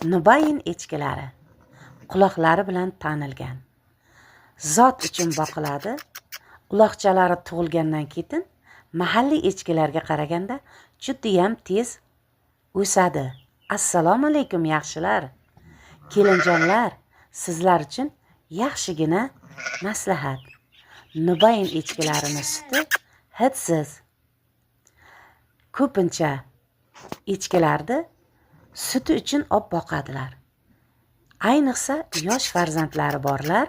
Nubayin echkilari quloqlari bilan tanilgan. Zot uchun boqiladi. Uloqchalari tug'ilgandan keyin mahalliy echkilarga qaraganda judayam tez o'sadi. Assalomu alaykum yaxshilar. Kelinjonlar, sizlar uchun yaxshigina maslahat. Nubayin echkilarining suti hidsiz. Ko'pincha echkilarni suti uchun olib boqadilar. Ayniqsa yosh farzandlari borlar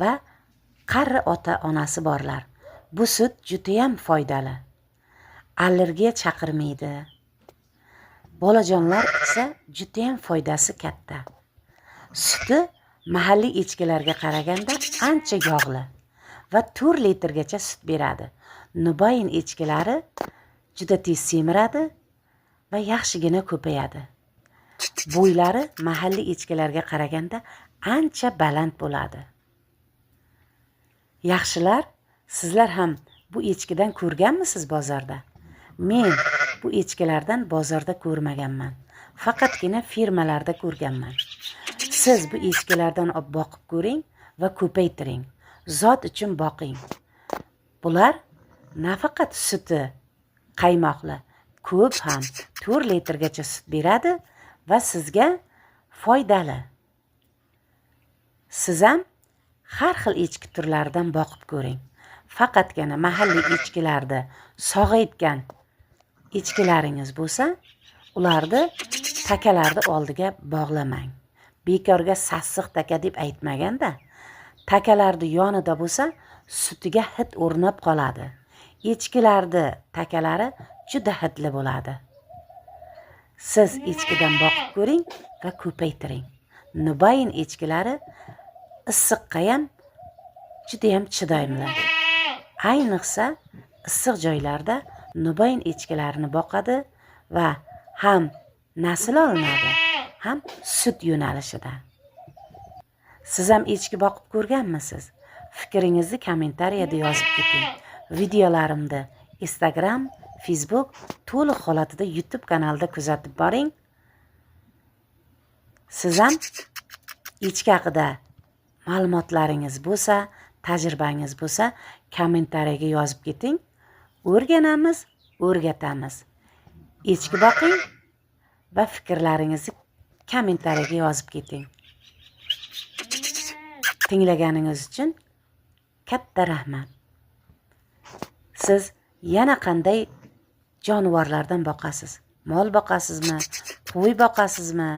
va qari ota-onasi borlar. Bu sut judayam foydali. Allergiya chaqirmaydi. Bolajonlar esa judayam foydasi katta. Suti mahalliy echkilarga qaraganda ancha yog'li va 4 litrgacha sut beradi. Nubayin echkilari juda tez semiradi va yaxshigina ko'payadi. Bo'ylari mahalliy echkilarga qaraganda ancha baland bo'ladi. Yaxshilar, sizlar ham bu echkidan ko'rganmisiz bozorda? Men bu echkilardan bozorda ko'rmaganman. Faqatgina firmalarda ko'rganman. Siz bu echkilardan olib boqib ko'ring va ko'paytiring. Zot uchun boqing. Bular nafaqat suti qaymoqli, ko'p ham 4 litrgacha sut beradi va sizga foydali. Siz ham har xil echki turlaridan boqib ko'ring. Faqatgina mahalliy echkilarda sog'aytgan echkilaringiz bo'lsa, ularni takalarni oldiga bog'lamang. Bekorga sassiq taka deb aytmaganda, takalarni yonida bo'lsa, sutiga hid o'rnab qoladi. Echkilarni takalari juda hidli bo'ladi. Siz echkidan boqib ko'ring va ko'paytiring. Nubayin echkilari issiqqa ham judayam chidamli. Ayniqsa issiq joylarda Nubayin echkilarini boqadi va ham nasl olinadi, ham sut yo'nalishida. Siz ham echki boqib ko'rganmisiz? Fikringizni kommentariyada yozib keting. Videolarimni Instagram, Facebook to'liq holatida YouTube kanalida kuzatib boring. Siz ham echki haqida ma'lumotlaringiz bo'lsa, tajribangiz bo'lsa, kommentariyaga yozib keting. O'rganamiz, o'rgatamiz. Echki boqing va fikrlaringizni kommentariyaga yozib keting. Tinglaganingiz uchun katta rahmat. Siz yana qanday jonivorlardan boqasiz? Mol boqasizmi? Qo'y boqasizmi?